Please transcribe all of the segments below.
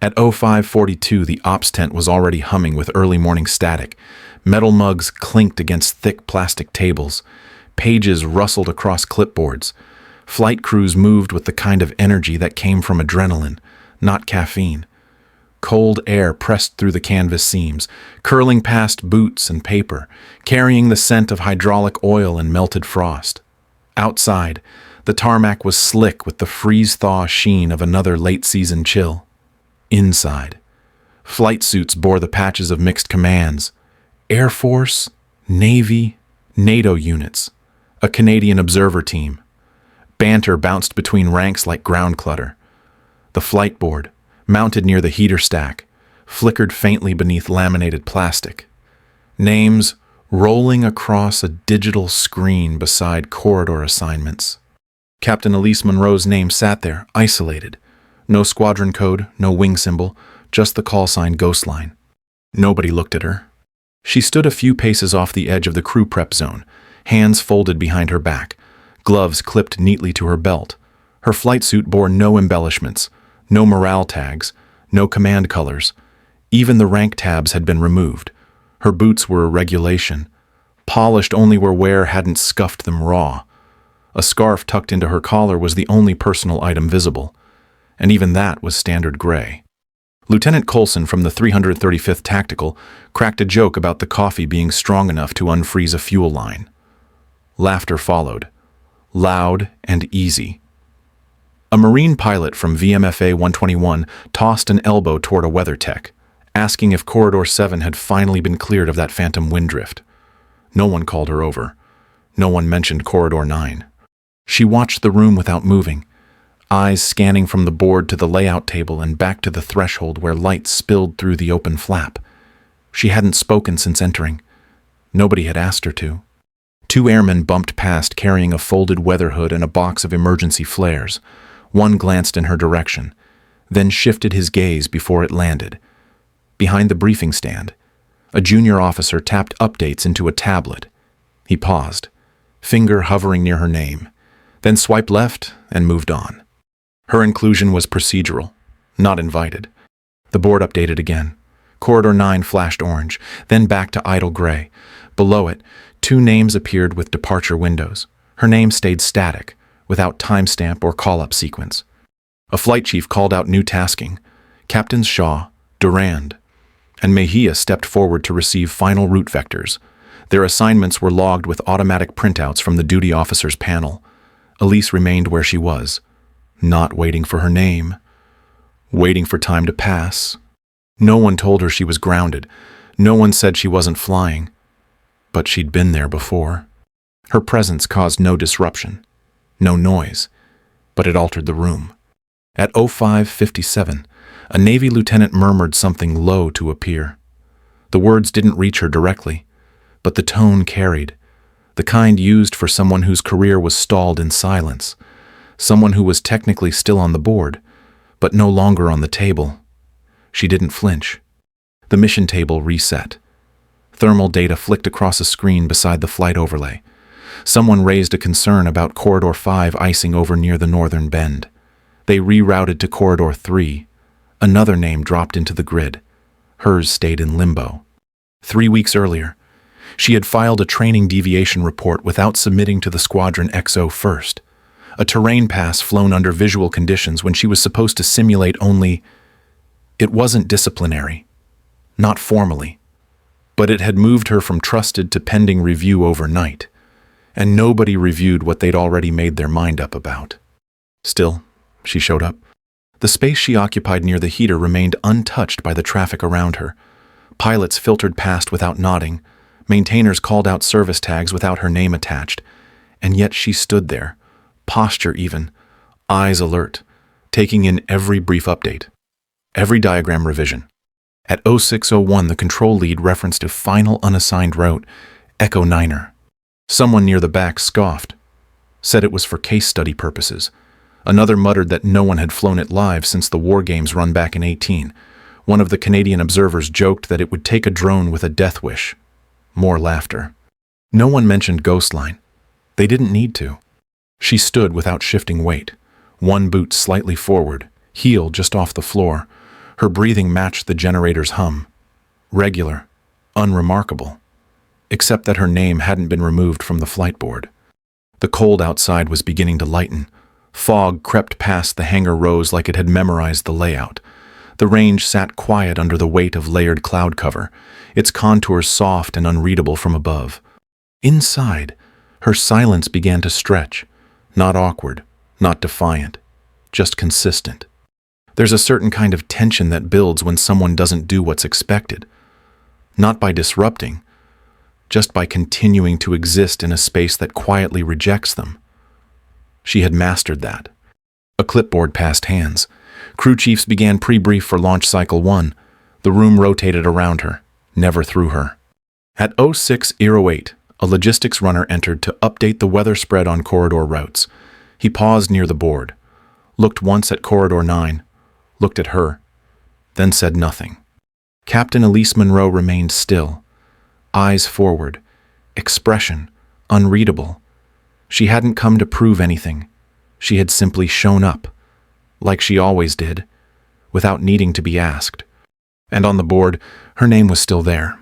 At 05:42, the ops tent was already humming with early morning static. Metal mugs clinked against thick plastic tables. Pages rustled across clipboards. Flight crews moved with the kind of energy that came from adrenaline, not caffeine. Cold air pressed through the canvas seams, curling past boots and paper, carrying the scent of hydraulic oil and melted frost. Outside, the tarmac was slick with the freeze-thaw sheen of another late-season chill. Inside, flight suits bore the patches of mixed commands: Air Force, Navy, NATO units, a Canadian observer team. Banter bounced between ranks like ground clutter. The flight board, mounted near the heater stack, flickered faintly beneath laminated plastic. Names rolling across a digital screen beside corridor assignments. Captain Elise Monroe's name sat there, isolated. No squadron code, no wing symbol, just the call sign Ghostline. Nobody looked at her. She stood a few paces off the edge of the crew prep zone, hands folded behind her back, gloves clipped neatly to her belt. Her flight suit bore no embellishments, no morale tags, no command colors. Even the rank tabs had been removed. Her boots were a regulation, polished only where wear hadn't scuffed them raw. A scarf tucked into her collar was the only personal item visible, and even that was standard gray. Lieutenant Coulson from the 335th Tactical cracked a joke about the coffee being strong enough to unfreeze a fuel line. Laughter followed, loud and easy. A Marine pilot from VMFA 121 tossed an elbow toward a weather tech, asking if Corridor 7 had finally been cleared of that phantom wind drift. No one called her over. No one mentioned Corridor 9. She watched the room without moving, eyes scanning from the board to the layout table and back to the threshold where light spilled through the open flap. She hadn't spoken since entering. Nobody had asked her to. Two airmen bumped past carrying a folded weather hood and a box of emergency flares. One glanced in her direction, then shifted his gaze before it landed. Behind the briefing stand, a junior officer tapped updates into a tablet. He paused, finger hovering near her name, then swiped left and moved on. Her inclusion was procedural, not invited. The board updated again. Corridor 9 flashed orange, then back to idle gray. Below it, two names appeared with departure windows. Her name stayed static, without timestamp or call-up sequence. A flight chief called out new tasking: Captains Shaw, Durand, and Mejia stepped forward to receive final route vectors. Their assignments were logged with automatic printouts from the duty officer's panel. Elise remained where she was, not waiting for her name, waiting for time to pass. No one told her she was grounded. No one said she wasn't flying. But she'd been there before. Her presence caused no disruption. No noise, but it altered the room. At 05:57, a Navy lieutenant murmured something low to a peer. The words didn't reach her directly, but the tone carried, the kind used for someone whose career was stalled in silence, someone who was technically still on the board, but no longer on the table. She didn't flinch. The mission table reset. Thermal data flicked across a screen beside the flight overlay. Someone raised a concern about Corridor 5 icing over near the northern bend. They rerouted to Corridor 3. Another name dropped into the grid. Hers stayed in limbo. 3 weeks earlier, she had filed a training deviation report without submitting to the Squadron XO first. A terrain pass flown under visual conditions when she was supposed to simulate only... It wasn't disciplinary. Not formally. But it had moved her from trusted to pending review overnight. And nobody reviewed what they'd already made their mind up about. Still, she showed up. The space she occupied near the heater remained untouched by the traffic around her. Pilots filtered past without nodding. Maintainers called out service tags without her name attached. And yet she stood there, posture even, eyes alert, taking in every brief update, every diagram revision. At 06:01, the control lead referenced a final unassigned route, Echo Niner. Someone near the back scoffed, said it was for case study purposes. Another muttered that no one had flown it live since the war games run back in 18. One of the Canadian observers joked that it would take a drone with a death wish. More laughter. No one mentioned Ghostline. They didn't need to. She stood without shifting weight, one boot slightly forward, heel just off the floor, Her breathing matched the generator's hum. Regular, unremarkable, except that her name hadn't been removed from the flight board. The cold outside was beginning to lighten. Fog crept past the hangar rows like it had memorized the layout. The range sat quiet under the weight of layered cloud cover, its contours soft and unreadable from above. Inside, her silence began to stretch, not awkward, not defiant, just consistent. There's a certain kind of tension that builds when someone doesn't do what's expected. Not by disrupting, just by continuing to exist in a space that quietly rejects them. She had mastered that. A clipboard passed hands. Crew chiefs began pre-brief for launch cycle 1. The room rotated around her, never through her. At 06:08, a logistics runner entered to update the weather spread on corridor routes. He paused near the board, looked once at corridor 9, looked at her, then said nothing. Captain Elise Monroe remained still, eyes forward, expression unreadable. She hadn't come to prove anything. She had simply shown up, like she always did, without needing to be asked. And on the board, her name was still there.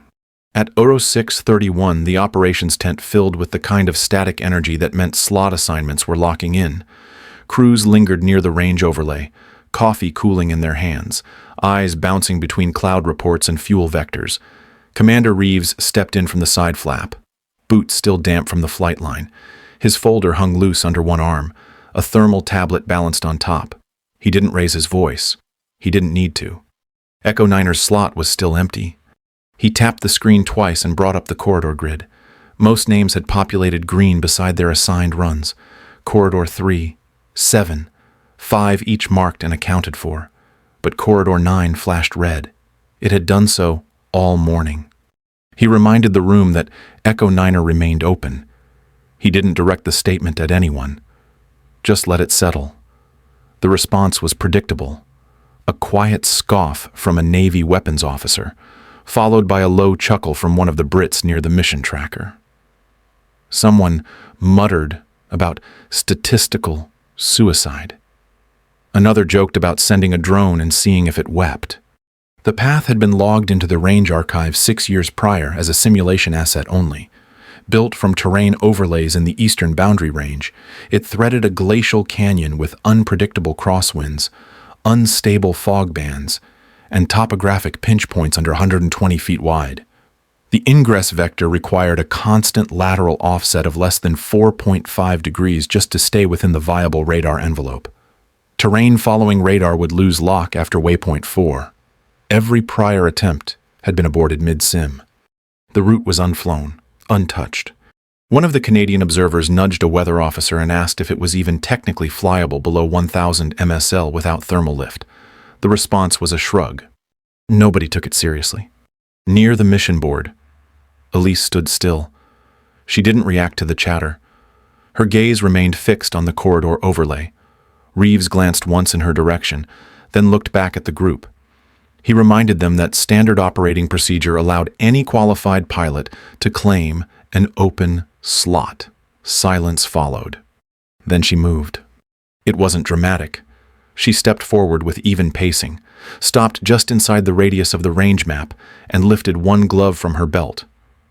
At 06:31, the operations tent filled with the kind of static energy that meant slot assignments were locking in. Crews lingered near the range overlay, coffee cooling in their hands, eyes bouncing between cloud reports and fuel vectors. Commander Reeves stepped in from the side flap, boots still damp from the flight line. His folder hung loose under one arm, a thermal tablet balanced on top. He didn't raise his voice. He didn't need to. Echo 9's slot was still empty. He tapped the screen twice and brought up the corridor grid. Most names had populated green beside their assigned runs. Corridor 3, 7, 5 each marked and accounted for. But Corridor 9 flashed red. It had done so all morning. He reminded the room that Echo 9 remained open. He didn't direct the statement at anyone. Just let it settle. The response was predictable. A quiet scoff from a Navy weapons officer, followed by a low chuckle from one of the Brits near the mission tracker. Someone muttered about statistical suicide. Another joked about sending a drone and seeing if it wept. The path had been logged into the range archive 6 years prior as a simulation asset only. Built from terrain overlays in the eastern boundary range, it threaded a glacial canyon with unpredictable crosswinds, unstable fog bands, and topographic pinch points under 120 feet wide. The ingress vector required a constant lateral offset of less than 4.5 degrees just to stay within the viable radar envelope. Terrain following radar would lose lock after waypoint 4. Every prior attempt had been aborted mid-sim. The route was unflown, untouched. One of the Canadian observers nudged a weather officer and asked if it was even technically flyable below 1,000 MSL without thermal lift. The response was a shrug. Nobody took it seriously. Near the mission board, Elise stood still. She didn't react to the chatter. Her gaze remained fixed on the corridor overlay. Reeves glanced once in her direction, then looked back at the group. He reminded them that standard operating procedure allowed any qualified pilot to claim an open slot. Silence followed. Then she moved. It wasn't dramatic. She stepped forward with even pacing, stopped just inside the radius of the range map, and lifted one glove from her belt.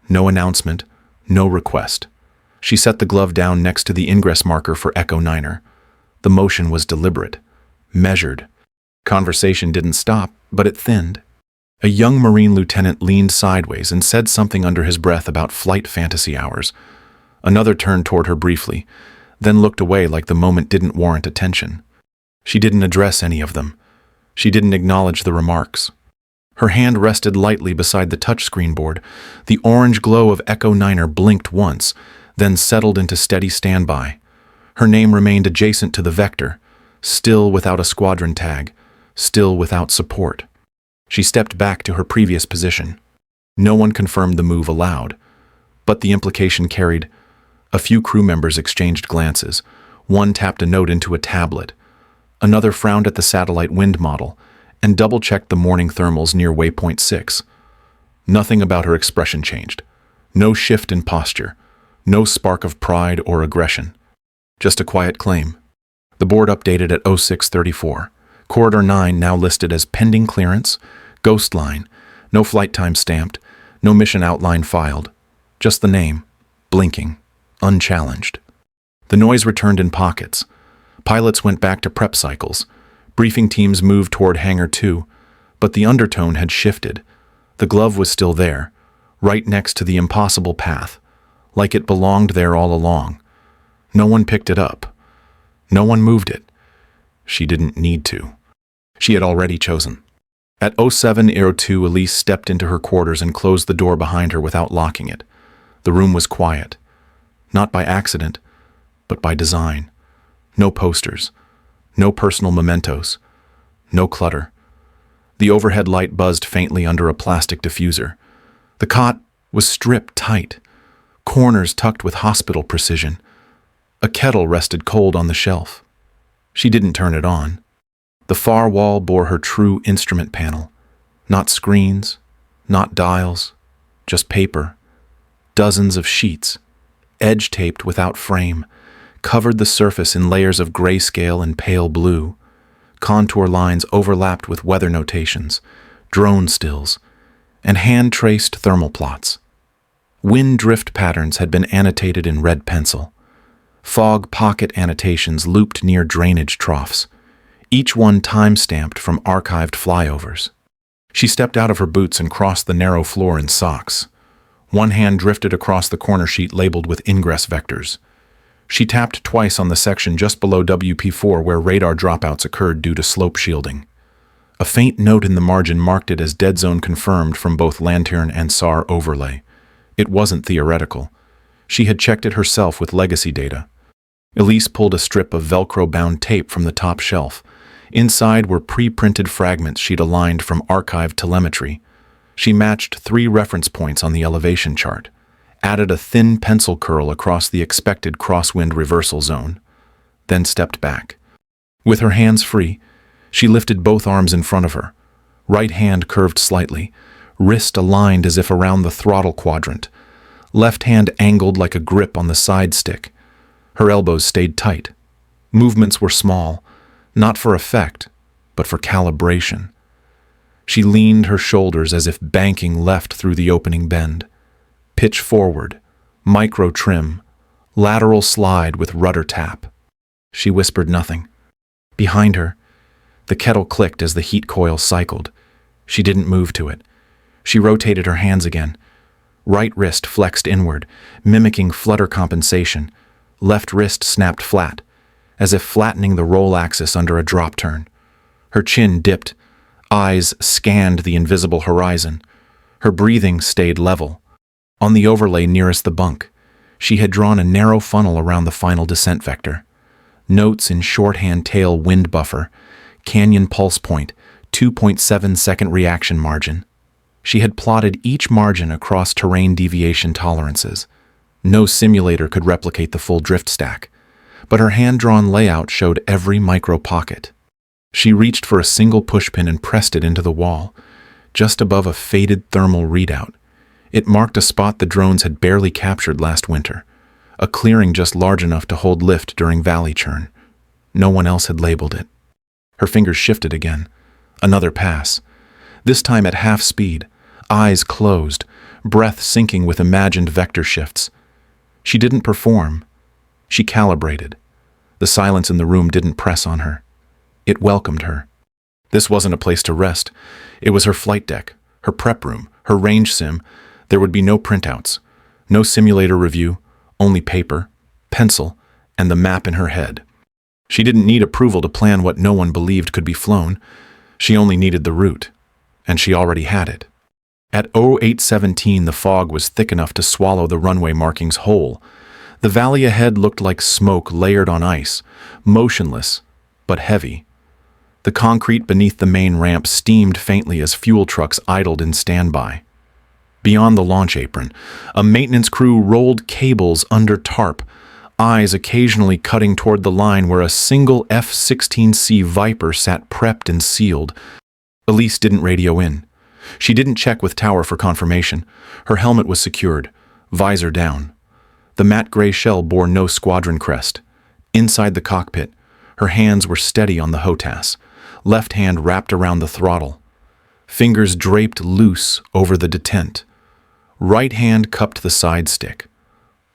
No announcement, no request. She set the glove down next to the ingress marker for Echo 9. The motion was deliberate, measured. Conversation didn't stop, but it thinned. A young Marine lieutenant leaned sideways and said something under his breath about flight fantasy hours. Another turned toward her briefly, then looked away like the moment didn't warrant attention. She didn't address any of them. She didn't acknowledge the remarks. Her hand rested lightly beside the touchscreen board. The orange glow of Echo 9 blinked once, then settled into steady standby. Her name remained adjacent to the vector, still without a squadron tag, still without support. She stepped back to her previous position. No one confirmed the move aloud, but the implication carried. A few crew members exchanged glances. One tapped a note into a tablet. Another frowned at the satellite wind model and double-checked the morning thermals near waypoint 6. Nothing about her expression changed. No shift in posture. No spark of pride or aggression. Just a quiet claim. The board updated at 06:34. Corridor 9 now listed as pending clearance, Ghostline, no flight time stamped, no mission outline filed. Just the name, blinking, unchallenged. The noise returned in pockets. Pilots went back to prep cycles. Briefing teams moved toward Hangar 2, but the undertone had shifted. The glove was still there, right next to the impossible path, like it belonged there all along. No one picked it up. No one moved it. She didn't need to. She had already chosen. At 07:02, Elise stepped into her quarters and closed the door behind her without locking it. The room was quiet. Not by accident, but by design. No posters. No personal mementos. No clutter. The overhead light buzzed faintly under a plastic diffuser. The cot was stripped tight, corners tucked with hospital precision. A kettle rested cold on the shelf. She didn't turn it on. The far wall bore her true instrument panel. Not screens, not dials, just paper. Dozens of sheets, edge-taped without frame, covered the surface in layers of grayscale and pale blue. Contour lines overlapped with weather notations, drone stills, and hand-traced thermal plots. Wind drift patterns had been annotated in red pencil. Fog pocket annotations looped near drainage troughs, each one time-stamped from archived flyovers. She stepped out of her boots and crossed the narrow floor in socks. One hand drifted across the corner sheet labeled with ingress vectors. She tapped twice on the section just below WP4 where radar dropouts occurred due to slope shielding. A faint note in the margin marked it as dead zone confirmed from both Lantern and SAR overlay. It wasn't theoretical. She had checked it herself with legacy data. Elise pulled a strip of Velcro-bound tape from the top shelf. Inside were pre-printed fragments she'd aligned from archived telemetry. She matched 3 reference points on the elevation chart, added a thin pencil curl across the expected crosswind reversal zone, then stepped back. With her hands free, she lifted both arms in front of her. Right hand curved slightly, wrist aligned as if around the throttle quadrant, left hand angled like a grip on the side stick. Her elbows stayed tight. Movements were small, not for effect, but for calibration. She leaned her shoulders as if banking left through the opening bend. Pitch forward, micro trim, lateral slide with rudder tap. She whispered nothing. Behind her, the kettle clicked as the heat coil cycled. She didn't move to it. She rotated her hands again. Right wrist flexed inward, mimicking flutter compensation. Left wrist snapped flat, as if flattening the roll axis under a drop turn. Her chin dipped. Eyes scanned the invisible horizon. Her breathing stayed level. On the overlay nearest the bunk, she had drawn a narrow funnel around the final descent vector. Notes in shorthand tail wind buffer, canyon pulse point, 2.7 second reaction margin. She had plotted each margin across terrain deviation tolerances. No simulator could replicate the full drift stack, but her hand-drawn layout showed every micro pocket. She reached for a single pushpin and pressed it into the wall, just above a faded thermal readout. It marked a spot the drones had barely captured last winter, a clearing just large enough to hold lift during valley churn. No one else had labeled it. Her fingers shifted again. Another pass. This time at half speed, eyes closed, breath syncing with imagined vector shifts. She didn't perform. She calibrated. The silence in the room didn't press on her. It welcomed her. This wasn't a place to rest. It was her flight deck, her prep room, her range sim. There would be no printouts, no simulator review, only paper, pencil, and the map in her head. She didn't need approval to plan what no one believed could be flown. She only needed the route, and she already had it. At 0817, the fog was thick enough to swallow the runway markings whole. The valley ahead looked like smoke layered on ice, motionless, but heavy. The concrete beneath the main ramp steamed faintly as fuel trucks idled in standby. Beyond the launch apron, a maintenance crew rolled cables under tarp, eyes occasionally cutting toward the line where a single F-16C Viper sat prepped and sealed. Elise didn't radio in. She didn't check with tower for confirmation. Her helmet was secured, visor down. The matte gray shell bore no squadron crest. Inside the cockpit, her hands were steady on the HOTAS. left hand wrapped around the throttle, fingers draped loose over the detent. Right hand cupped the side stick,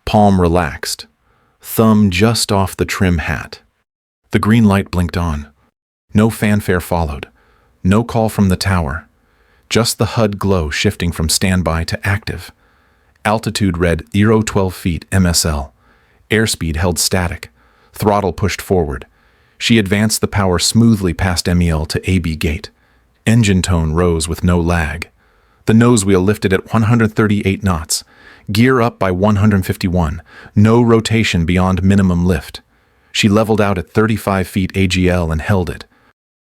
palm relaxed, thumb just off the trim hat. The green light blinked on. No fanfare followed, no call from the tower, just the HUD glow shifting from standby to active. Altitude read 012 feet MSL. Airspeed held static. Throttle pushed forward. She advanced the power smoothly past MEL to AB gate. Engine tone rose with no lag. The nose wheel lifted at 138 knots. Gear up by 151. No rotation beyond minimum lift. She leveled out at 35 feet AGL and held it.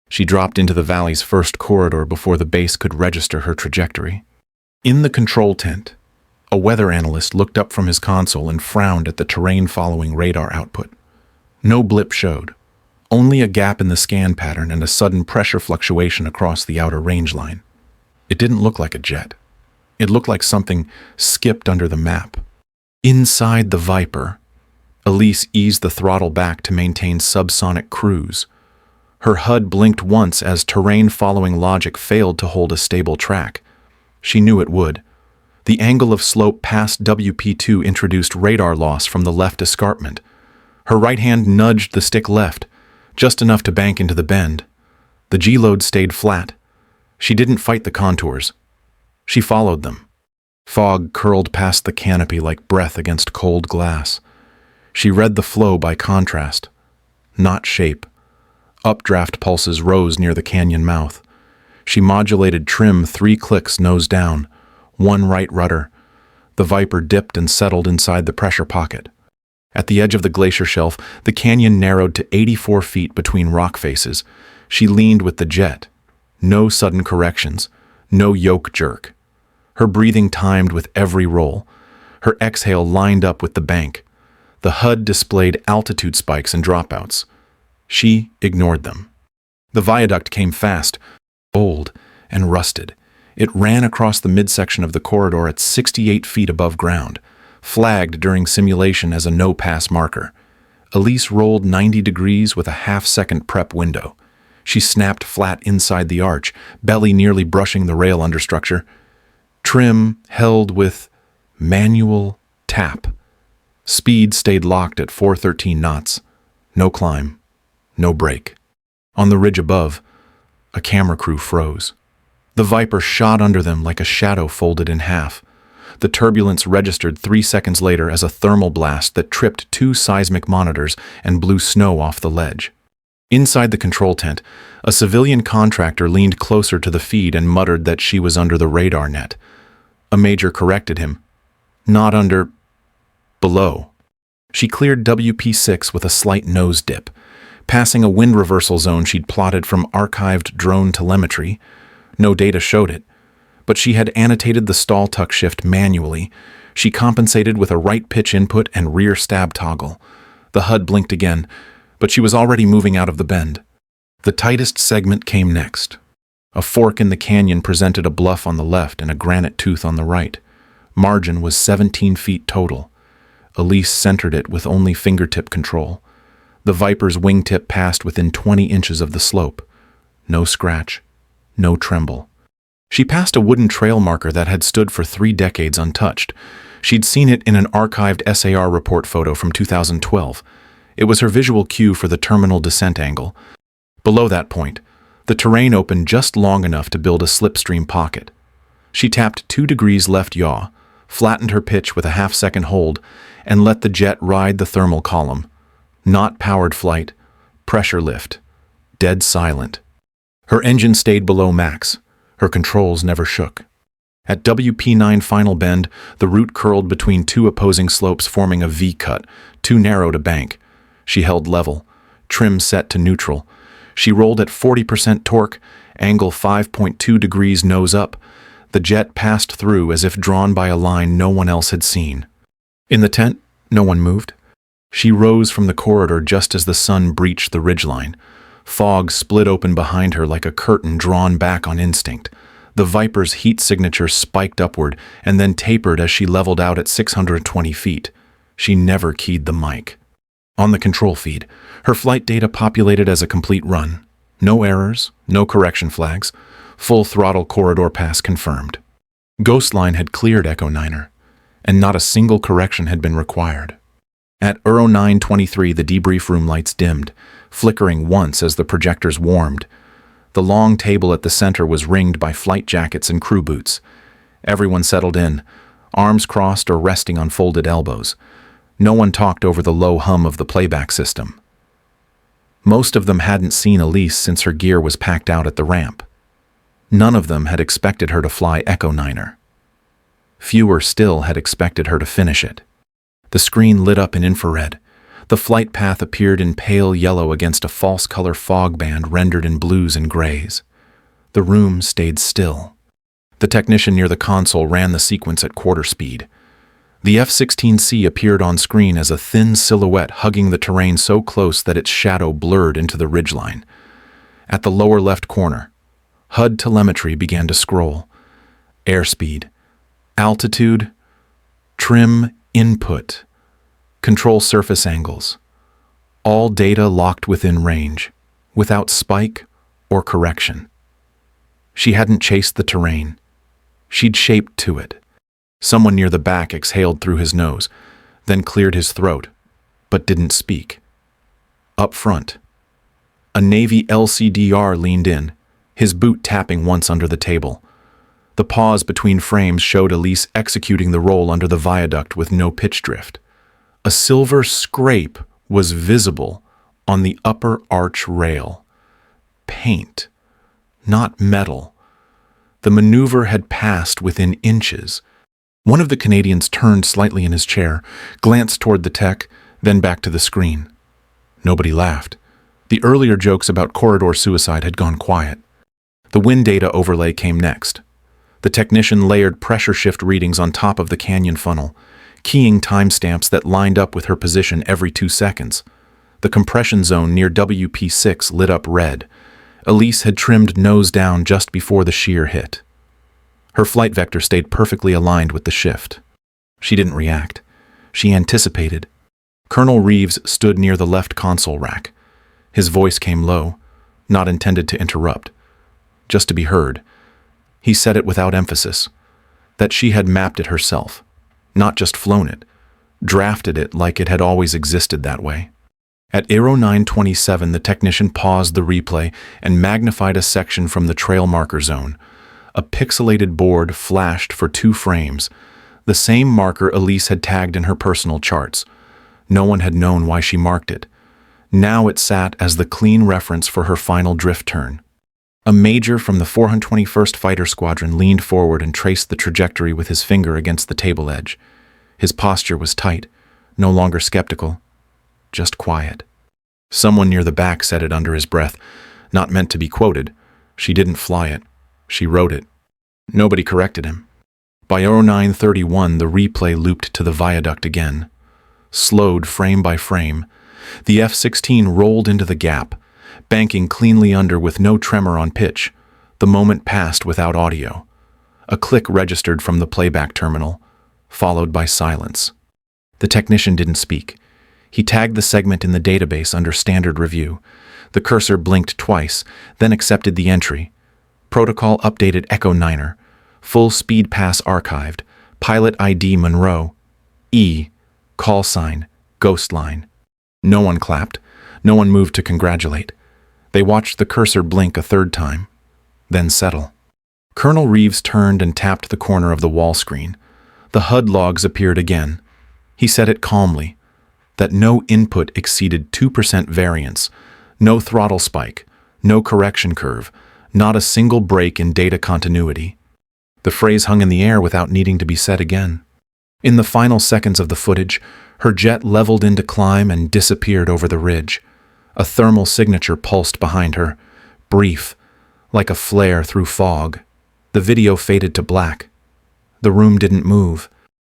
She dropped into the valley's first corridor before the base could register her trajectory. In the control tent, a weather analyst looked up from his console and frowned at the terrain-following radar output. No blip showed, only a gap in the scan pattern and a sudden pressure fluctuation across the outer range line. It didn't look like a jet. It looked like something skipped under the map. Inside the Viper, Elise eased the throttle back to maintain subsonic cruise. Her HUD blinked once as terrain-following logic failed to hold a stable track. She knew it would. The angle of slope past WP2 introduced radar loss from the left escarpment. Her right hand nudged the stick left, just enough to bank into the bend. The G-load stayed flat. She didn't fight the contours. She followed them. Fog curled past the canopy like breath against cold glass. She read the flow by contrast, not shape. Updraft pulses rose near the canyon mouth. She modulated trim 3 clicks nose down, 1 right rudder. The Viper dipped and settled inside the pressure pocket. At the edge of the glacier shelf, the canyon narrowed to 84 feet between rock faces. She leaned with the jet. No sudden corrections, no yoke jerk. Her breathing timed with every roll. Her exhale lined up with the bank. The HUD displayed altitude spikes and dropouts. She ignored them. The viaduct came fast, old and rusted. It ran across the midsection of the corridor at 68 feet above ground, flagged during simulation as a no-pass marker. Elise rolled 90 degrees with a half-second prep window. She snapped flat inside the arch, belly nearly brushing the rail understructure. Trim held with manual tap. Speed stayed locked at 413 knots. No climb. No break. On the ridge above, a camera crew froze. The Viper shot under them like a shadow folded in half. The turbulence registered 3 seconds later as a thermal blast that tripped 2 seismic monitors and blew snow off the ledge. Inside the control tent, a civilian contractor leaned closer to the feed and muttered that she was under the radar net. A major corrected him. Not under... below. She cleared WP6 with a slight nose dip. Passing a wind reversal zone she'd plotted from archived drone telemetry. No data showed it, but she had annotated the stall tuck shift manually. She compensated with a right pitch input and rear stab toggle. The HUD blinked again, but she was already moving out of the bend. The tightest segment came next. A fork in the canyon presented a bluff on the left and a granite tooth on the right. Margin was 17 feet total. Elise centered it with only fingertip control. The Viper's wingtip passed within 20 inches of the slope. No scratch, no tremble. She passed a wooden trail marker that had stood for 3 decades untouched. She'd seen it in an archived SAR report photo from 2012. It was her visual cue for the terminal descent angle. Below that point, the terrain opened just long enough to build a slipstream pocket. She tapped 2 degrees left yaw, flattened her pitch with a half-second hold, and let the jet ride the thermal column. Not powered flight, pressure lift, dead silent. Her engine stayed below max. Her controls never shook. At WP9 final bend, the route curled between 2 opposing slopes forming a V-cut, too narrow to bank. She held level, trim set to neutral. She rolled at 40% torque, angle 5.2 degrees nose up. The jet passed through as if drawn by a line no one else had seen. In the tent, no one moved. She rose from the corridor just as the sun breached the ridgeline. Fog split open behind her like a curtain drawn back on instinct. The Viper's heat signature spiked upward and then tapered as she leveled out at 620 feet. She never keyed the mic. On the control feed, her flight data populated as a complete run. No errors, no correction flags. Full throttle corridor pass confirmed. Ghostline had cleared Echo Niner, and not a single correction had been required. At Euro 9:23, the debrief room lights dimmed, flickering once as the projectors warmed. The long table at the center was ringed by flight jackets and crew boots. Everyone settled in, arms crossed or resting on folded elbows. No one talked over the low hum of the playback system. Most of them hadn't seen Elise since her gear was packed out at the ramp. None of them had expected her to fly Echo Niner. Fewer still had expected her to finish it. The screen lit up in infrared. The flight path appeared in pale yellow against a false color fog band rendered in blues and grays. The room stayed still. The technician near the console ran the sequence at quarter speed. The F-16C appeared on screen as a thin silhouette hugging the terrain so close that its shadow blurred into the ridgeline. At the lower left corner, HUD telemetry began to scroll. Airspeed, altitude, trim input, control surface angles. All data locked within range, without spike or correction. She hadn't chased the terrain. She'd shaped to it. Someone near the back exhaled through his nose, then cleared his throat, but didn't speak. Up front, a Navy LCDR leaned in, his boot tapping once under the table. The pause between frames showed Elise executing the roll under the viaduct with no pitch drift. A silver scrape was visible on the upper arch rail. Paint, not metal. The maneuver had passed within inches. One of the Canadians turned slightly in his chair, glanced toward the tech, then back to the screen. Nobody laughed. The earlier jokes about corridor suicide had gone quiet. The wind data overlay came next. The technician layered pressure shift readings on top of the canyon funnel, keying timestamps that lined up with her position every 2 seconds. The compression zone near WP6 lit up red. Elise had trimmed nose down just before the shear hit. Her flight vector stayed perfectly aligned with the shift. She didn't react. She anticipated. Colonel Reeves stood near the left console rack. His voice came low, not intended to interrupt, just to be heard. He said it without emphasis, that she had mapped it herself, not just flown it, drafted it like it had always existed that way. At Aero 927, the technician paused the replay and magnified a section from the trail marker zone. A pixelated board flashed for 2 frames, the same marker Elise had tagged in her personal charts. No one had known why she marked it. Now it sat as the clean reference for her final drift turn. A major from the 421st Fighter Squadron leaned forward and traced the trajectory with his finger against the table edge. His posture was tight, no longer skeptical, just quiet. Someone near the back said it under his breath, not meant to be quoted. She didn't fly it. She wrote it. Nobody corrected him. By 0931, the replay looped to the viaduct again. Slowed frame by frame, the F-16 rolled into the gap, banking cleanly under with no tremor on pitch. The moment passed without audio. A click registered from the playback terminal, followed by silence. The technician didn't speak. He tagged the segment in the database under standard review. The cursor blinked twice, then accepted the entry. Protocol updated Echo Niner. Full speed pass archived. Pilot ID Monroe. E. Call sign. Ghostline. No one clapped. No one moved to congratulate. They watched the cursor blink a 3rd time, then settle. Colonel Reeves turned and tapped the corner of the wall screen. The HUD logs appeared again. He said it calmly, that no input exceeded 2% variance, no throttle spike, no correction curve, not a single break in data continuity. The phrase hung in the air without needing to be said again. In the final seconds of the footage, her jet leveled into climb and disappeared over the ridge. A thermal signature pulsed behind her, brief, like a flare through fog. The video faded to black. The room didn't move.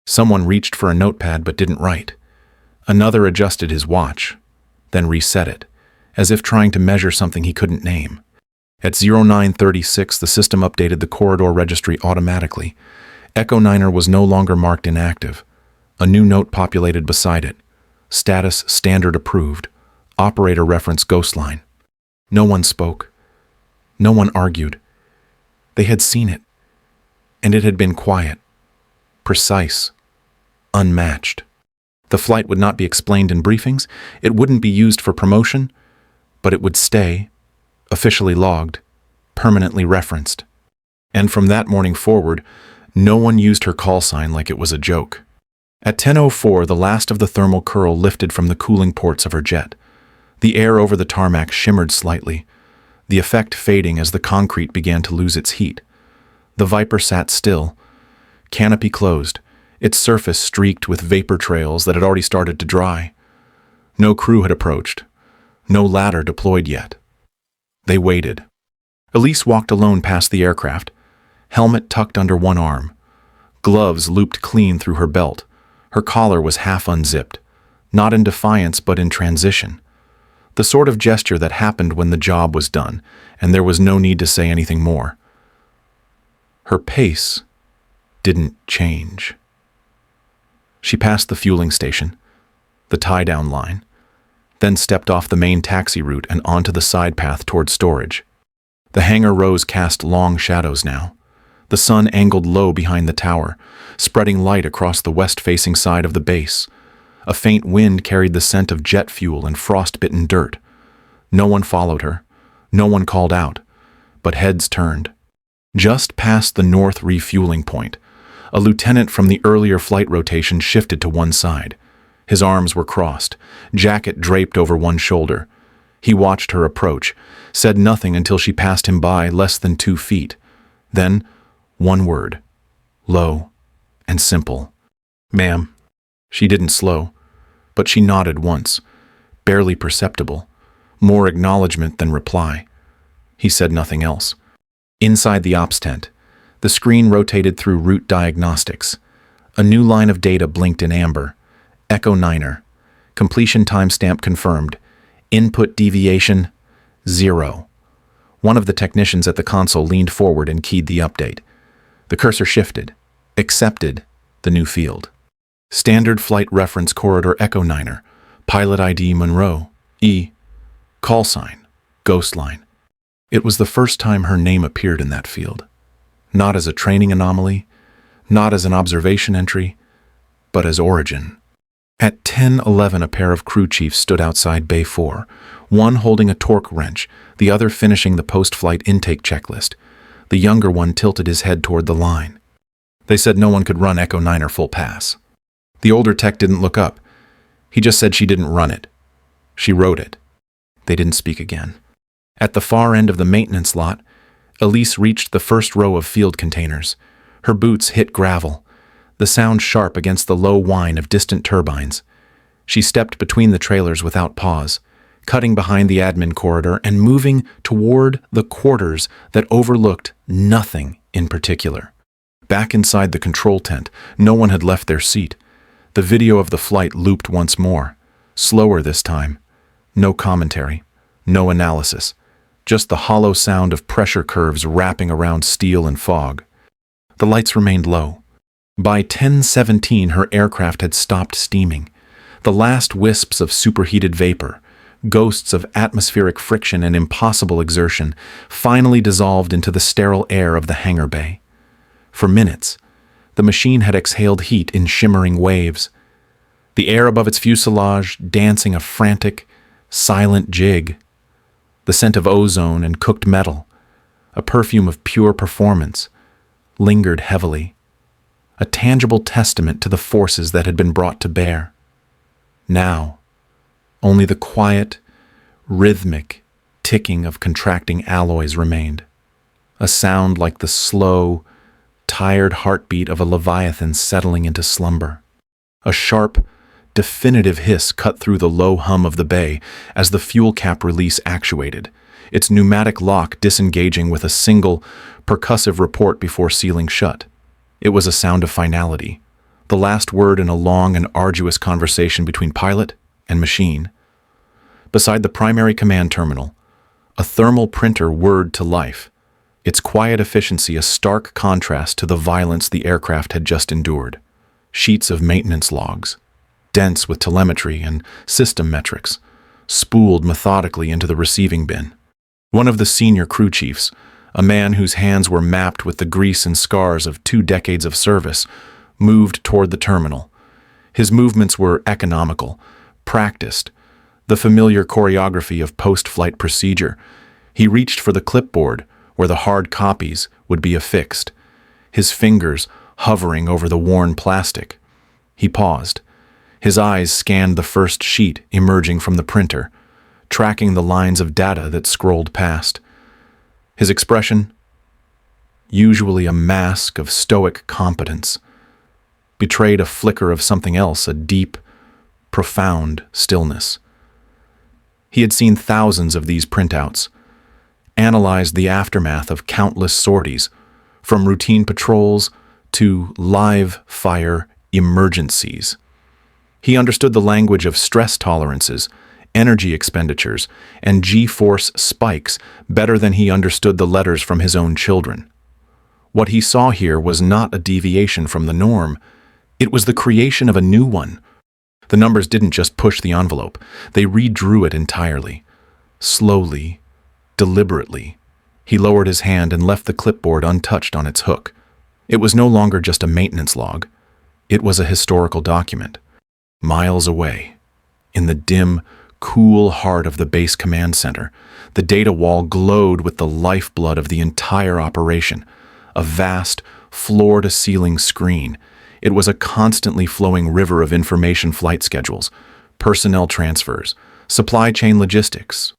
Someone reached for a notepad but didn't write. Another adjusted his watch, then reset it, as if trying to measure something he couldn't name. At 0936, the system updated the corridor registry automatically. Echo Niner was no longer marked inactive. A new note populated beside it. Status standard approved. Operator reference Ghostline. No one spoke. No one argued. They had seen it, and it had been quiet, precise, unmatched. The flight would not be explained in briefings, it wouldn't be used for promotion, but it would stay, officially logged, permanently referenced. And from that morning forward, no one used her call sign like it was a joke. At 10:04, the last of the thermal curl lifted from the cooling ports of her jet. The air over the tarmac shimmered slightly, the effect fading as the concrete began to lose its heat. The Viper sat still, canopy closed, its surface streaked with vapor trails that had already started to dry. No crew had approached, no ladder deployed yet. They waited. Elise walked alone past the aircraft, helmet tucked under one arm, gloves looped clean through her belt. Her collar was half unzipped, not in defiance but in transition. The sort of gesture that happened when the job was done, and there was no need to say anything more. Her pace didn't change. She passed the fueling station, the tie-down line, then stepped off the main taxi route and onto the side path toward storage. The hangar rows cast long shadows now. The sun angled low behind the tower, spreading light across the west-facing side of the base. A faint wind carried the scent of jet fuel and frost-bitten dirt. No one followed her. No one called out. But heads turned. Just past the north refueling point, a lieutenant from the earlier flight rotation shifted to one side. His arms were crossed, jacket draped over one shoulder. He watched her approach, said nothing until she passed him by less than 2 feet. Then, one word, low and simple. "Ma'am." She didn't slow, but she nodded once, barely perceptible, more acknowledgement than reply. He said nothing else. Inside the ops tent, the screen rotated through route diagnostics. A new line of data blinked in amber. Echo 9er. Completion timestamp confirmed. Input deviation, 0. One of the technicians at the console leaned forward and keyed the update. The cursor shifted, accepted the new field. Standard Flight Reference Corridor Echo 9er. Pilot ID Monroe. E. Call sign. Ghostline. It was the first time her name appeared in that field. Not as a training anomaly, not as an observation entry, but as origin. At 10:11, a pair of crew chiefs stood outside Bay 4, one holding a torque wrench, the other finishing the post-flight intake checklist. The younger one tilted his head toward the line. They said no one could run Echo 9er full pass. The older tech didn't look up. He just said she didn't run it. She wrote it. They didn't speak again. At the far end of the maintenance lot, Elise reached the first row of field containers. Her boots hit gravel, the sound sharp against the low whine of distant turbines. She stepped between the trailers without pause, cutting behind the admin corridor and moving toward the quarters that overlooked nothing in particular. Back inside the control tent, no one had left their seat. The video of the flight looped once more, slower this time. No commentary, no analysis, just the hollow sound of pressure curves wrapping around steel and fog. The lights remained low. By 10:17, her aircraft had stopped steaming. The last wisps of superheated vapor, ghosts of atmospheric friction and impossible exertion, finally dissolved into the sterile air of the hangar bay. For minutes, the machine had exhaled heat in shimmering waves, the air above its fuselage dancing a frantic, silent jig. The scent of ozone and cooked metal, a perfume of pure performance, lingered heavily, a tangible testament to the forces that had been brought to bear. Now, only the quiet, rhythmic ticking of contracting alloys remained, a sound like the slow, tired heartbeat of a leviathan settling into slumber. A sharp, definitive hiss cut through the low hum of the bay as the fuel cap release actuated, its pneumatic lock disengaging with a single, percussive report before sealing shut. It was a sound of finality, the last word in a long and arduous conversation between pilot and machine. Beside the primary command terminal, a thermal printer whirred to life, its quiet efficiency a stark contrast to the violence the aircraft had just endured. Sheets of maintenance logs, dense with telemetry and system metrics, spooled methodically into the receiving bin. One of the senior crew chiefs, a man whose hands were mapped with the grease and scars of 2 decades of service, moved toward the terminal. His movements were economical, practiced, the familiar choreography of post-flight procedure. He reached for the clipboard where the hard copies would be affixed, his fingers hovering over the worn plastic. He paused. His eyes scanned the first sheet emerging from the printer, tracking the lines of data that scrolled past. His expression, usually a mask of stoic competence, betrayed a flicker of something else, a deep, profound stillness. He had seen thousands of these printouts, analyzed the aftermath of countless sorties, from routine patrols to live-fire emergencies. He understood the language of stress tolerances, energy expenditures, and G-force spikes better than he understood the letters from his own children. What he saw here was not a deviation from the norm. It was the creation of a new one. The numbers didn't just push the envelope. They redrew it entirely. Slowly, deliberately, he lowered his hand and left the clipboard untouched on its hook. It was no longer just a maintenance log. It was a historical document. Miles away, in the dim, cool heart of the base command center, the data wall glowed with the lifeblood of the entire operation, a vast, floor-to-ceiling screen. It was a constantly flowing river of information: flight schedules, personnel transfers, supply chain logistics,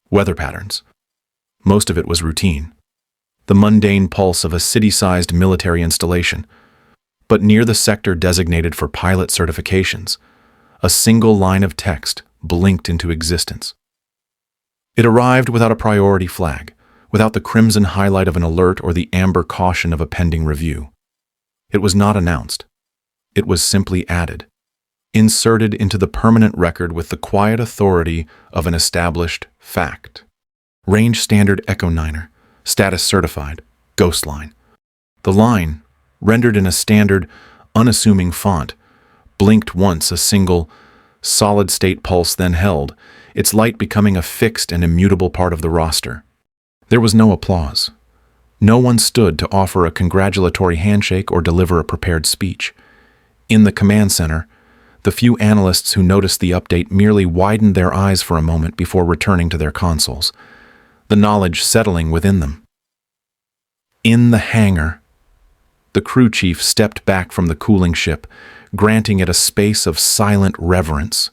weather patterns. Most of it was routine, the mundane pulse of a city-sized military installation. But near the sector designated for pilot certifications, a single line of text blinked into existence. It arrived without a priority flag, without the crimson highlight of an alert or the amber caution of a pending review. It was not announced. It was simply added, inserted into the permanent record with the quiet authority of an established fact. Range Standard Echo 9er, status certified, Ghostline. The line, rendered in a standard, unassuming font, blinked once, a single, solid-state pulse then held, its light becoming a fixed and immutable part of the roster. There was no applause. No one stood to offer a congratulatory handshake or deliver a prepared speech. In the command center, the few analysts who noticed the update merely widened their eyes for a moment before returning to their consoles, the knowledge settling within them. In the hangar, the crew chief stepped back from the cooling ship, granting it a space of silent reverence.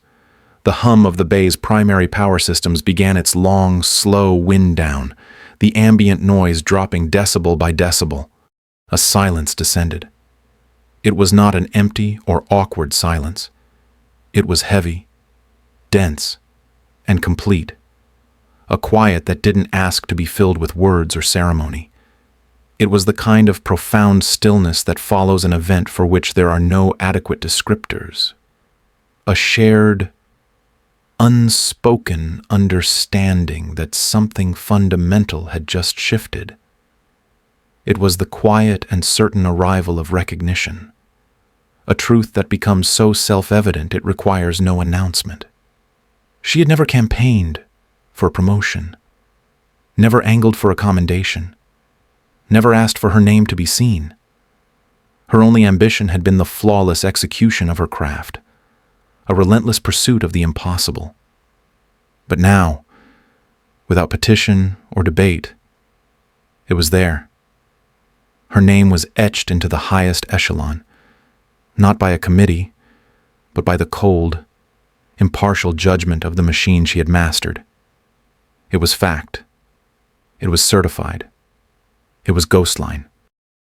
The hum of the bay's primary power systems began its long, slow wind down, the ambient noise dropping decibel by decibel. A silence descended. It was not an empty or awkward silence. It was heavy, dense, and complete. A quiet that didn't ask to be filled with words or ceremony. It was the kind of profound stillness that follows an event for which there are no adequate descriptors. A shared, unspoken understanding that something fundamental had just shifted. It was the quiet and certain arrival of recognition, a truth that becomes so self-evident it requires no announcement. She had never campaigned for promotion, never angled for a commendation, never asked for her name to be seen. Her only ambition had been the flawless execution of her craft, a relentless pursuit of the impossible. But now, without petition or debate, it was there. Her name was etched into the highest echelon, not by a committee, but by the cold, impartial judgment of the machine she had mastered. It was fact. It was certified. It was Ghostline.